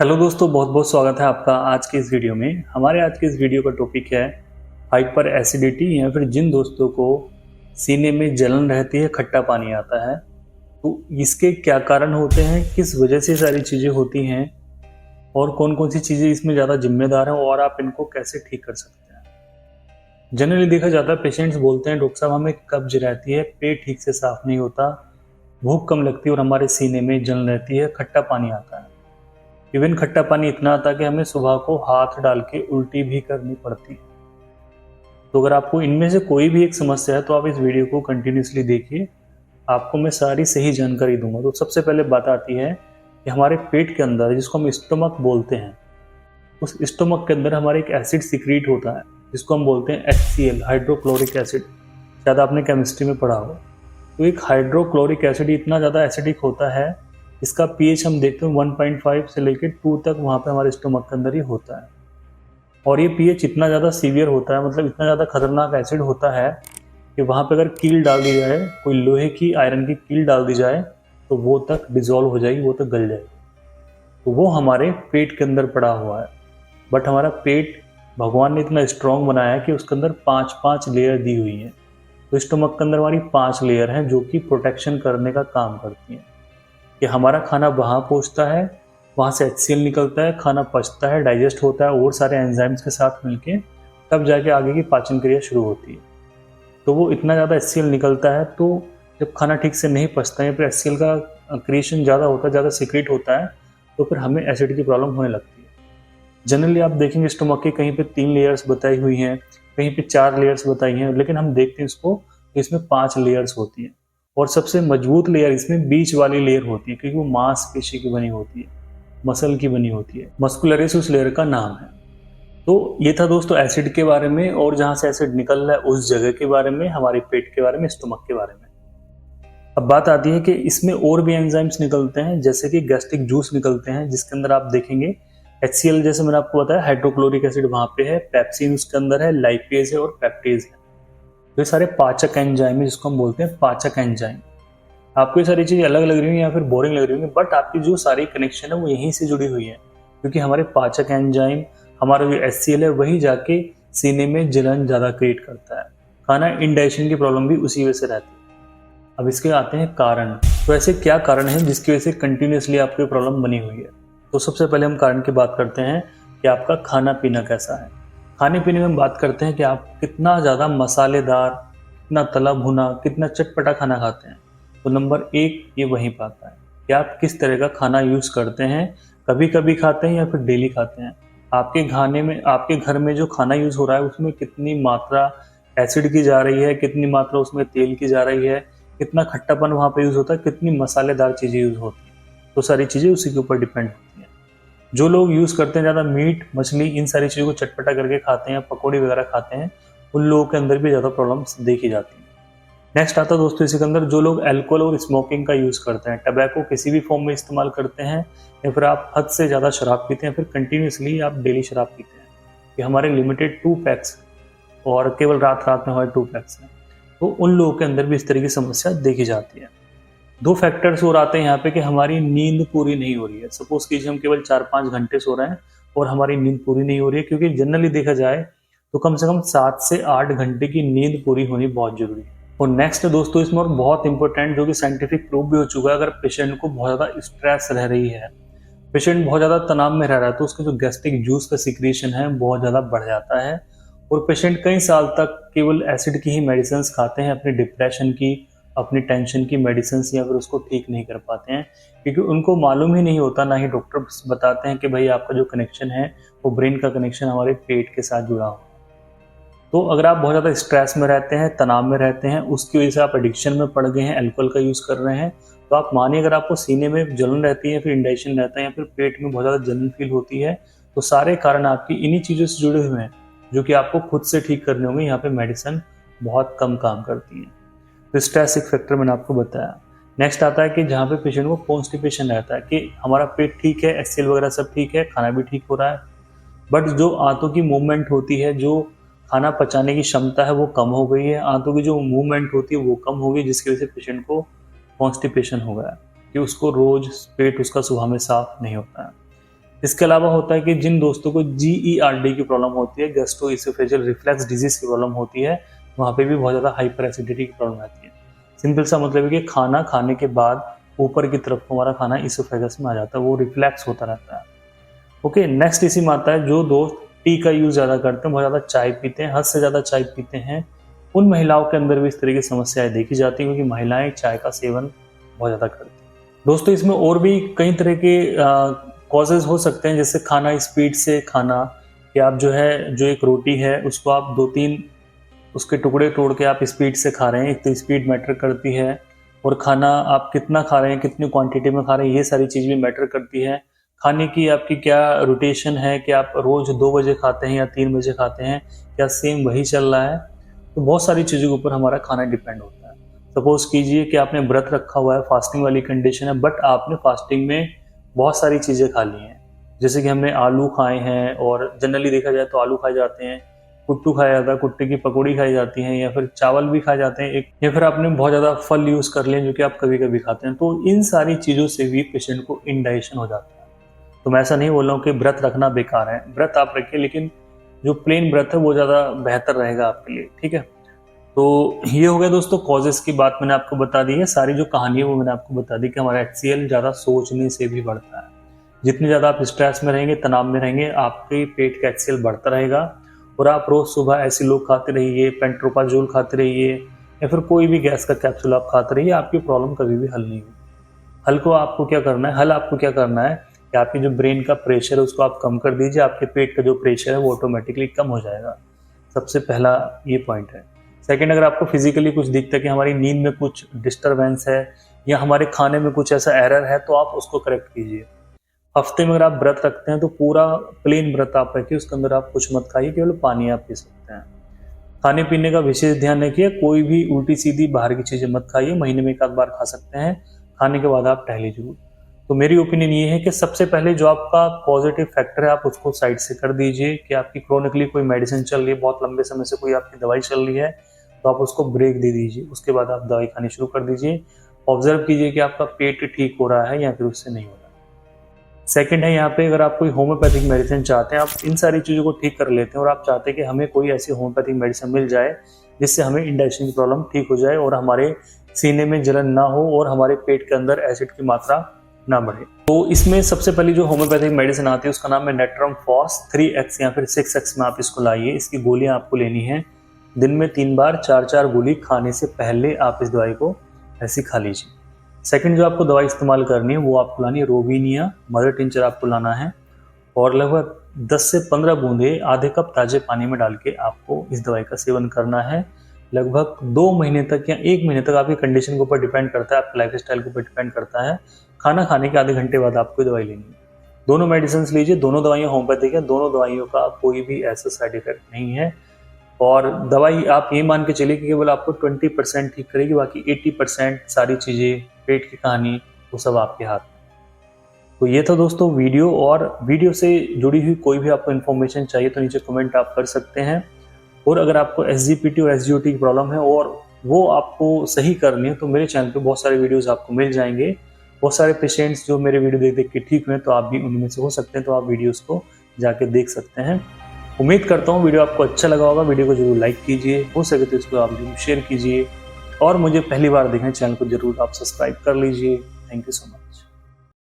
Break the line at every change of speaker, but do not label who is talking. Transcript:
Hello दोस्तों, बहुत बहुत स्वागत है आपका आज की इस वीडियो में। हमारे आज की इस वीडियो का टॉपिक है हाइपर एसिडिटी, या फिर जिन दोस्तों को सीने में जलन रहती है, खट्टा पानी आता है, तो इसके क्या कारण होते हैं, किस वजह से सारी चीज़ें होती हैं और कौन कौन सी चीज़ें इसमें ज़्यादा जिम्मेदार हैं और आप इनको कैसे ठीक कर सकते हैं। जनरली देखा जाता है, पेशेंट्स बोलते हैं डॉक्टर साहब हमें कब्ज रहती है, पेट ठीक से साफ नहीं होता, भूख कम लगती है और हमारे सीने में जलन रहती है, खट्टा पानी आता है। इवन खट्टा पानी इतना आता कि हमें सुबह को हाथ डाल के उल्टी भी करनी पड़ती है। तो अगर आपको इनमें से कोई भी एक समस्या है तो आप इस वीडियो को कंटिन्यूसली देखिए, आपको मैं सारी सही जानकारी दूंगा। तो सबसे पहले बात आती है कि हमारे पेट के अंदर, जिसको हम स्टमक बोलते हैं, उस स्टमक के अंदर हमारे एक एसिड सिक्रीट होता है जिसको हम बोलते हैं HCl, हाइड्रोक्लोरिक एसिड। शायद आपने केमिस्ट्री में पढ़ा हो। तो एक हाइड्रोक्लोरिक एसिड इतना ज़्यादा एसिडिक होता है, इसका pH हम देखते हैं 1.5 से लेकर 2 तक वहाँ पे हमारे स्टमक के अंदर ही होता है। और ये pH इतना ज़्यादा सीवियर होता है, मतलब इतना ज़्यादा खतरनाक एसिड होता है कि वहाँ पे अगर कील डाल दी जाए, कोई लोहे की, आयरन की कील डाल दी जाए, तो वो तक डिजोल्व हो जाएगी, वो तक गल जाएगी। तो वो हमारे पेट के अंदर पड़ा हुआ है। बट हमारा पेट भगवान ने इतना स्ट्रॉन्ग बनाया है कि उसके अंदर 5-5 लेयर दी हुई है। तो स्टमक के अंदर हमारी 5 लेयर हैं जो कि प्रोटेक्शन करने का काम करती हैं कि हमारा खाना वहाँ पहुँचता है, वहाँ से HCl निकलता है, खाना पचता है, डाइजेस्ट होता है और सारे एंजाइम्स के साथ मिलके तब जाके आगे की पाचन क्रिया शुरू होती है। तो वो इतना ज़्यादा HCl निकलता है, तो जब खाना ठीक से नहीं पचता है, फिर HCl का क्रिएशन ज़्यादा होता है, ज़्यादा सीक्रेट होता है, तो फिर हमें एसिड की प्रॉब्लम होने लगती है। जनरली आप देखेंगे स्टमक की कहीं पे 3 लेयर्स बताई हुई हैं, कहीं पे 4 लेयर्स बताई हैं, लेकिन हम देखते हैं इसको इसमें 5 लेयर्स होती हैं। और सबसे मजबूत लेयर इसमें बीच वाली लेयर होती है, क्योंकि वो मांसपेशी की बनी होती है, मसल की बनी होती है। मस्कुलरिस उस लेयर का नाम है। तो ये था दोस्तों एसिड के बारे में, और जहाँ से एसिड निकल रहा है उस जगह के बारे में, हमारे पेट के बारे में, स्टमक के बारे में। अब बात आती है कि इसमें और भी एंजाइम्स निकलते हैं, जैसे कि गैस्ट्रिक जूस निकलते हैं, जिसके अंदर आप देखेंगे HCl, जैसे मैंने आपको बताया, हाइड्रोक्लोरिक एसिड वहाँ पे है, पेप्सिन उसके अंदर है, लाइपेज है और पेप्टेज है। तो ये सारे पाचक एंजाइम है, जिसको हम बोलते हैं पाचक एंजाइम। आपको ये सारी चीज़ें अलग लग रही होंगी या फिर बोरिंग लग रही होंगी, बट आपकी जो सारी कनेक्शन है वो यहीं से जुड़ी हुई है, क्योंकि हमारे पाचक एंजाइम, हमारा जो HCl है, वही जाके सीने में जलन ज़्यादा क्रिएट करता है। खाना इंडाइजेशन की प्रॉब्लम भी उसी वजह से रहती है। अब इसके आते हैं कारण। तो ऐसे क्या कारण है जिसकी वजह से कंटिन्यूसली आपकी प्रॉब्लम बनी हुई है। तो सबसे पहले हम कारण की बात करते हैं कि आपका खाना पीना कैसा है। खाने पीने में हम बात करते हैं कि आप कितना ज़्यादा मसालेदार, कितना तला भुना, कितना चटपटा खाना खाते हैं। तो नंबर 1 ये वहीं पर आता है कि आप किस तरह का खाना यूज़ करते हैं, कभी कभी खाते हैं या फिर डेली खाते हैं। आपके खाने में, आपके घर में जो खाना यूज़ हो रहा है उसमें कितनी मात्रा एसिड की जा रही है, कितनी मात्रा उसमें तेल की जा रही है, कितना खट्टापन वहाँ पे यूज़ होता है, कितनी मसालेदार चीज़ें यूज़ होती हैं। तो सारी चीज़ें उसी के ऊपर डिपेंड होती हैं। जो लोग यूज़ करते हैं ज़्यादा मीट, मछली, इन सारी चीज़ों को चटपटा करके खाते हैं या पकौड़ी वगैरह खाते हैं, उन लोगों के अंदर भी ज़्यादा प्रॉब्लम्स देखी जाती हैं। नेक्स्ट आता है दोस्तों इसी के अंदर, जो लोग अल्कोहल और स्मोकिंग का यूज़ करते हैं, टबैको किसी भी फॉर्म में इस्तेमाल करते हैं, या फिर आप हद से ज़्यादा शराब पीते हैं, फिर कंटिन्यूसली आप डेली शराब पीते हैं, कि हमारे लिमिटेड 2 पैक्स और केवल रात रात में हमारे 2 पैक्स हैं, तो उन लोगों के अंदर भी इस तरह की समस्या देखी जाती है। 2 फैक्टर्स और आते हैं यहाँ पे कि हमारी नींद पूरी नहीं हो रही है। सपोज कीजिए हम केवल 4-5 घंटे सो रहे हैं और हमारी नींद पूरी नहीं हो रही है, क्योंकि जनरली देखा जाए तो कम से कम 7 से 8 घंटे की नींद पूरी होनी बहुत जरूरी है। और नेक्स्ट दोस्तों इसमें और बहुत इंपॉर्टेंट, जो कि साइंटिफिक प्रूफ भी हो चुका है, अगर पेशेंट को बहुत ज़्यादा स्ट्रेस रह रही है, पेशेंट बहुत ज़्यादा तनाव में रह रहा है, तो उसका जो गैस्ट्रिक जूस का सिक्रेशन है बहुत ज़्यादा बढ़ जाता है, और पेशेंट कई साल तक केवल एसिड की ही मेडिसिन खाते हैं, अपनी डिप्रेशन की, अपनी टेंशन की मेडिसिन, या फिर उसको ठीक नहीं कर पाते हैं, क्योंकि उनको मालूम ही नहीं होता, ना ही डॉक्टर बताते हैं कि भाई आपका जो कनेक्शन है वो ब्रेन का कनेक्शन हमारे पेट के साथ जुड़ा हुआ है। तो अगर आप बहुत ज़्यादा स्ट्रेस में रहते हैं, तनाव में रहते हैं, उसकी वजह से आप एडिक्शन में पड़ गए हैं, अल्कोहल का यूज़ कर रहे हैं, तो आप मानिए अगर आपको सीने में जलन रहती है, फिर इंडाइजेशन रहता है, या फिर पेट में बहुत ज़्यादा जलन फील होती है, तो सारे कारण आपकी इन्हीं चीज़ों से जुड़े हुए हैं, जो कि आपको खुद से ठीक करने होंगे। यहाँ पे मेडिसिन बहुत कम काम करती है। तो स्ट्रेस एक फैक्टर मैंने आपको बताया। नेक्स्ट आता है कि जहाँ पे पेशेंट को कॉन्स्टिपेशन रहता है, कि हमारा पेट ठीक है, HCl वगैरह सब ठीक है, खाना भी ठीक हो रहा है, बट जो आंतों की मूवमेंट होती है, जो खाना पचाने की क्षमता है वो कम हो गई है, आंतों की जो मूवमेंट होती है वो कम हो गई, जिसकी वजह से पेशेंट को कॉन्स्टिपेशन हो गया, कि उसको रोज पेट उसका सुबह में साफ नहीं होता है। इसके अलावा होता है कि जिन दोस्तों को GERD की प्रॉब्लम होती है, गैस्ट्रोइसोफेजियल रिफ्लक्स डिजीज की प्रॉब्लम होती है, वहाँ पे भी बहुत ज़्यादा हाइपर एसिडिटी की प्रॉब्लम आती है। सिंपल सा मतलब है कि खाना खाने के बाद ऊपर की तरफ हमारा खाना इसोफेगस में आ जाता है, वो रिफ्लैक्स होता रहता है। ओके, नेक्स्ट इसी में आता है जो दोस्त टी का यूज़ ज़्यादा करते हैं, बहुत ज़्यादा चाय पीते हैं, हद से ज़्यादा चाय पीते हैं, उन महिलाओं के अंदर भी इस तरह की समस्याएं देखी जाती हैं, क्योंकि महिलाएं चाय का सेवन बहुत ज़्यादा करती हैं। दोस्तों, इसमें और भी कई तरह के कॉजेज़ हो सकते हैं, जैसे खाना स्पीड से खाना, कि आप जो एक रोटी है उसको आप 2-3 उसके टुकड़े तोड़ के आप स्पीड से खा रहे हैं। एक तो स्पीड मैटर करती है, और खाना आप कितना खा रहे हैं, कितनी क्वांटिटी में खा रहे हैं, ये सारी चीज़ भी मैटर करती है। खाने की आपकी क्या रोटेशन है, कि आप रोज़ 2 बजे खाते हैं या 3 बजे खाते हैं, क्या सेम वही चल रहा है। तो बहुत सारी चीज़ों के ऊपर हमारा खाना डिपेंड होता है। सपोज कीजिए कि आपने व्रत रखा हुआ है, फास्टिंग वाली कंडीशन है, बट आपने फास्टिंग में बहुत सारी चीज़ें खा ली हैं, जैसे कि हमने आलू खाए हैं, और जनरली देखा जाए तो आलू खाए जाते हैं, कुट्टू खाया जाता है, कुट्टे की पकौड़ी खाई जाती हैं, या फिर चावल भी खाए जाते हैं, या फिर आपने बहुत ज़्यादा फल यूज़ कर लिए जो कि आप कभी कभी खाते हैं। तो इन सारी चीज़ों से भी पेशेंट को इंडाइजेशन हो जाता है। तो मैं ऐसा नहीं बोल रहा हूँ कि व्रत रखना बेकार है, व्रत आप रखिए, लेकिन जो प्लेन व्रत है वो ज़्यादा बेहतर रहेगा आपके लिए। ठीक है, तो ये हो गया दोस्तों, कॉजेस की बात मैंने आपको बता दी है। सारी जो कहानी है वो मैंने आपको बता दी कि हमारा HCl ज़्यादा सोचने से भी बढ़ता है। जितने ज़्यादा आप स्ट्रेस में रहेंगे, तनाव में रहेंगे, आपके पेट का HCl बढ़ता रहेगा। और आप रोज़ सुबह ऐसी लोग खाते रहिए, पेंट्रोपाजोल खाते रहिए, या फिर कोई भी गैस का कैप्सूल आप खाते रहिए, आपकी प्रॉब्लम कभी भी हल नहीं होगी। हल आपको क्या करना है कि आपकी जो ब्रेन का प्रेशर है उसको आप कम कर दीजिए, आपके पेट का जो प्रेशर है वो ऑटोमेटिकली कम हो जाएगा। सबसे पहला ये पॉइंट है। सेकंड, अगर आपको फिजिकली कुछ दिखता है कि हमारी नींद में कुछ डिस्टर्बेंस है, या हमारे खाने में कुछ ऐसा एरर है, तो आप उसको करेक्ट कीजिए। हफ्ते में अगर आप व्रत रखते हैं तो पूरा प्लेन व्रत आप रखिए, उसके अंदर आप कुछ मत खाइए, केवल पानी आप पी सकते हैं। खाने पीने का विशेष ध्यान रखिए, कोई भी उल्टी सीधी बाहर की चीज़ें मत खाइए, महीने में एक आध बार खा सकते हैं, खाने के बाद आप टहलिए जरूर। तो मेरी ओपिनियन ये है कि सबसे पहले जो आपका पॉजिटिव फैक्टर है आप उसको साइड से कर दीजिए, कि आपकी क्रोनिकली कोई मेडिसिन चल रही है, बहुत लंबे समय से कोई आपकी दवाई चल रही है, तो आप उसको ब्रेक दे दीजिए, उसके बाद आप दवाई खानी शुरू कर दीजिए। ऑब्जर्व कीजिए कि आपका पेट ठीक हो रहा है या फिर उससे नहीं हो रहा है। सेकंड है, यहाँ पे अगर आप कोई होम्योपैथिक मेडिसिन चाहते हैं, आप इन सारी चीज़ों को ठीक कर लेते हैं, और आप चाहते हैं कि हमें कोई ऐसी होम्योपैथिक मेडिसिन मिल जाए जिससे हमें इंडाइजेशन की प्रॉब्लम ठीक हो जाए, और हमारे सीने में जलन ना हो, और हमारे पेट के अंदर एसिड की मात्रा ना बढ़े। तो इसमें सबसे पहली जो होम्योपैथिक मेडिसिन आती है उसका नाम है नेट्रम फॉस 3x या फिर 6x में आप इसको लाइए। इसकी गोलियां आपको लेनी है, दिन में 3 बार 4-4 गोली खाने से पहले आप इस दवाई को ऐसी खा लीजिए। सेकंड, जो आपको दवाई इस्तेमाल करनी है वो आपको लानी है रोविनिया मदर टिंचर आपको लाना है, और लगभग 10 से 15 बूंदे आधे कप ताजे पानी में डाल के आपको इस दवाई का सेवन करना है। लगभग 2 महीने तक या 1 महीने तक, आपकी कंडीशन के ऊपर डिपेंड करता है, आपके लाइफ स्टाइल के ऊपर डिपेंड करता है। खाना खाने के आधे घंटे बाद आपको दवाई लेनी है। दोनों मेडिसिन लीजिए, दोनों दवाइयाँ होम्योपैथिक है, दोनों दवाइयों का कोई भी ऐसा साइड इफेक्ट नहीं है, और दवाई आप ये मान के चलिए कि केवल आपको 20% ठीक करेगी, बाकी 80% सारी चीज़ें, पेट की कहानी, वो सब आपके हाथ में। तो ये था दोस्तों वीडियो, और वीडियो से जुड़ी हुई कोई भी आपको इन्फॉर्मेशन चाहिए तो नीचे कमेंट आप कर सकते हैं। और अगर आपको SGPT और SGOT की प्रॉब्लम है और वो आपको सही करनी है, तो मेरे चैनल पे बहुत सारे वीडियोस आपको मिल जाएंगे। बहुत सारे पेशेंट्स जो मेरे वीडियो देख देख के ठीक हुए, तो आप भी उनमें से हो सकते हैं, तो आप वीडियोस को जाके देख सकते हैं। उम्मीद करता हूँ वीडियो आपको अच्छा लगा होगा। वीडियो को जरूर लाइक कीजिए, हो सके तो इसको आप जरूर शेयर कीजिए, और मुझे पहली बार देखने चैनल को जरूर आप सब्सक्राइब कर लीजिए। Thank you so much.